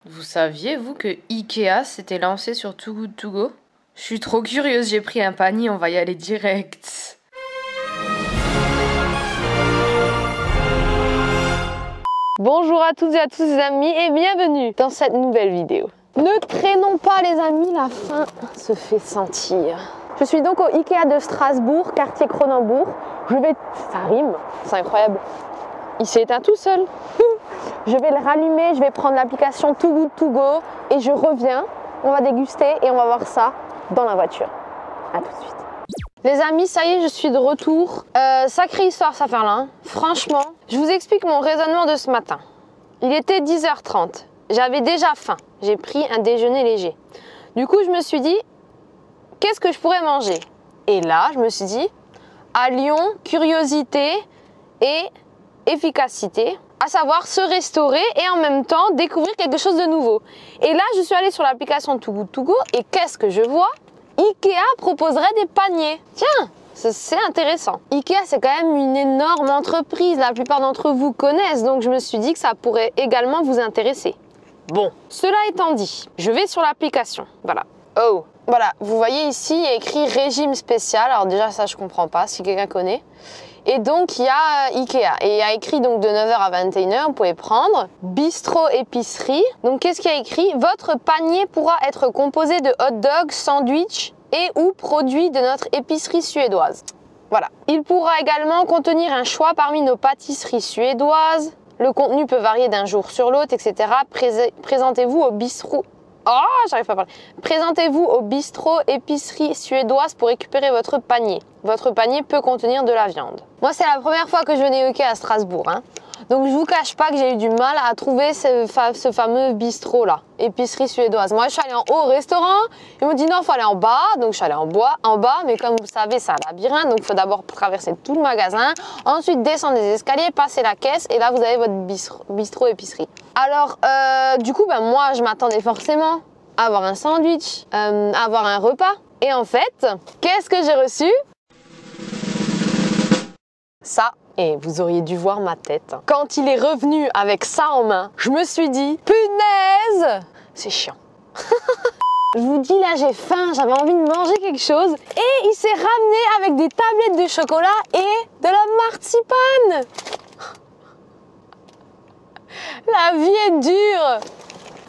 Vous saviez, vous, que Ikea s'était lancé sur Too Good To Go? Je suis trop curieuse, j'ai pris un panier, on va y aller direct. Bonjour à toutes et à tous les amis et bienvenue dans cette nouvelle vidéo. Ne traînons pas les amis, la faim se fait sentir. Je suis donc au Ikea de Strasbourg, quartier Cronenbourg. Ça rime, c'est incroyable. Il s'est éteint tout seul. Je vais le rallumer, je vais prendre l'application Too Good To Go et je reviens. On va déguster et on va voir ça dans la voiture. A tout de suite. Les amis, ça y est, je suis de retour. Sacrée histoire, ça fait là. Hein. Franchement, je vous explique mon raisonnement de ce matin. Il était 10h30. J'avais déjà faim. J'ai pris un déjeuner léger. Du coup, je me suis dit, qu'est-ce que je pourrais manger? Et là, je me suis dit, à Lyon, curiosité et efficacité, à savoir se restaurer et en même temps découvrir quelque chose de nouveau. Et là, je suis allée sur l'application Too Good To Go et qu'est-ce que je vois? Ikea proposerait des paniers. Tiens, c'est intéressant. Ikea, c'est quand même une énorme entreprise. La plupart d'entre vous connaissent, donc je me suis dit que ça pourrait également vous intéresser. Bon, cela étant dit, je vais sur l'application. Voilà. Oh, voilà. Vous voyez ici, il y a écrit régime spécial. Alors déjà, ça, je comprends pas si quelqu'un connaît. Et donc, il y a Ikea. Et il y a écrit donc de 9h à 21h, vous pouvez prendre. Bistrot épicerie. Donc, qu'est-ce qu'il y a écrit? Votre panier pourra être composé de hot dogs, sandwichs et ou produits de notre épicerie suédoise. Voilà. Il pourra également contenir un choix parmi nos pâtisseries suédoises. Le contenu peut varier d'un jour sur l'autre, etc. Présentez-vous au bistrot. Oh, j'arrive pas à parler. Présentez-vous au bistrot épicerie suédoise pour récupérer votre panier. Votre panier peut contenir de la viande. Moi, c'est la première fois que je venais au Ikea à Strasbourg. Hein. Donc, je vous cache pas que j'ai eu du mal à trouver ce fameux bistrot-là, épicerie suédoise. Moi, je suis allée en haut au restaurant. Ils m'ont dit non, il faut aller en bas. Donc, je suis allée en bas. Mais comme vous le savez, c'est un labyrinthe. Donc, il faut d'abord traverser tout le magasin. Ensuite, descendre les escaliers, passer la caisse. Et là, vous avez votre bistrot épicerie. Alors, du coup, moi, je m'attendais forcément à avoir un sandwich, à avoir un repas. Et en fait, qu'est-ce que j'ai reçu? Ça, et vous auriez dû voir ma tête. Quand il est revenu avec ça en main, je me suis dit, punaise, c'est chiant. Je vous dis, là, j'ai faim, j'avais envie de manger quelque chose. Et il s'est ramené avec des tablettes de chocolat et de la martzipane. La vie est dure.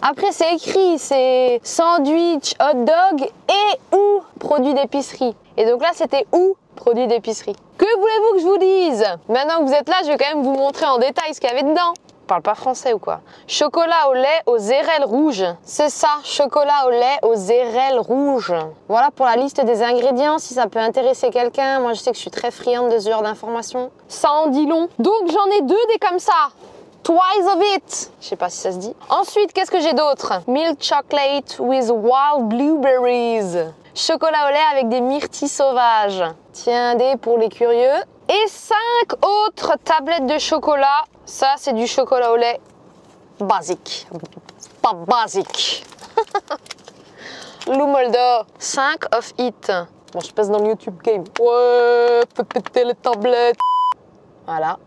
Après, c'est écrit, c'est sandwich, hot dog et ou produits d'épicerie. Et donc là, c'était ou produits d'épicerie. Que voulez-vous que je vous dise? Maintenant que vous êtes là, je vais quand même vous montrer en détail ce qu'il y avait dedans. Je parle pas français ou quoi? Chocolat au lait aux érelles rouges. C'est ça, chocolat au lait aux érelles rouges. Voilà pour la liste des ingrédients, si ça peut intéresser quelqu'un. Moi, je sais que je suis très friande de ce genre d'informations. Ça en dit long. Donc, j'en ai deux des comme ça. Twice of it. Je sais pas si ça se dit. Ensuite, qu'est-ce que j'ai d'autre? Milk chocolate with wild blueberries. Chocolat au lait avec des myrtilles sauvages. Tiens, des pour les curieux. Et 5 autres tablettes de chocolat. Ça, c'est du chocolat au lait basique. Pas basique. Lumoldo. 5 of it. Bon, je passe dans le YouTube game. Ouais, fais péter les tablettes. Voilà.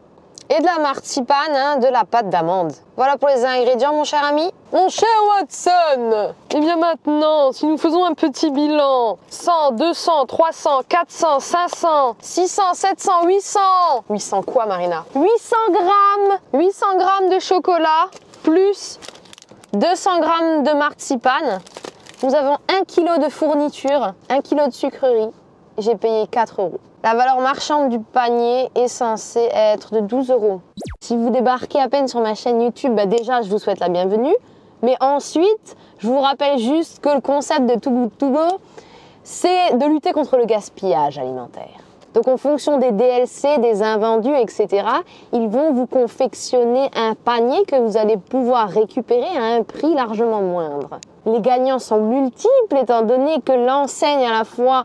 Et de la martzipane, hein, de la pâte d'amande. Voilà pour les ingrédients, mon cher ami. Mon cher Watson. Et bien maintenant, si nous faisons un petit bilan. 100, 200, 300, 400, 500, 600, 700, 800. 800 quoi, Marina? 800 grammes. 800 grammes de chocolat, plus 200 grammes de martzipane. Nous avons 1 kg de fourniture, 1 kg de sucrerie. J'ai payé 4 €. La valeur marchande du panier est censée être de 12 €. Si vous débarquez à peine sur ma chaîne YouTube, déjà je vous souhaite la bienvenue. Mais ensuite, je vous rappelle juste que le concept de Too Good To Go, c'est de lutter contre le gaspillage alimentaire. Donc en fonction des DLC, des invendus, etc., ils vont vous confectionner un panier que vous allez pouvoir récupérer à un prix largement moindre. Les gagnants sont multiples étant donné que l'enseigne à la fois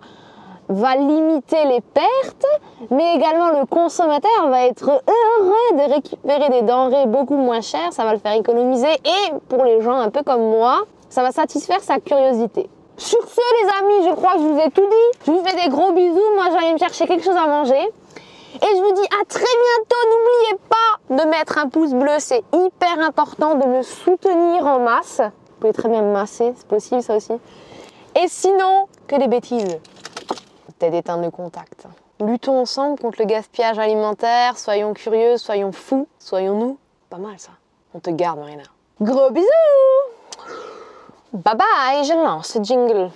va limiter les pertes, mais également le consommateur va être heureux de récupérer des denrées beaucoup moins chères, ça va le faire économiser et pour les gens un peu comme moi, ça va satisfaire sa curiosité. Sur ce les amis, je crois que je vous ai tout dit, je vous fais des gros bisous, moi j'allais me chercher quelque chose à manger Et je vous dis à très bientôt. N'oubliez pas de mettre un pouce bleu, c'est hyper important de me soutenir en masse. Vous pouvez très bien me masser, c'est possible ça aussi. Et sinon, que des bêtises. Peut-être éteindre le contact. Luttons ensemble contre le gaspillage alimentaire, soyons curieux, soyons fous, soyons-nous. Pas mal ça. On te garde, Marina. Gros bisous. Bye bye, je lance le jingle.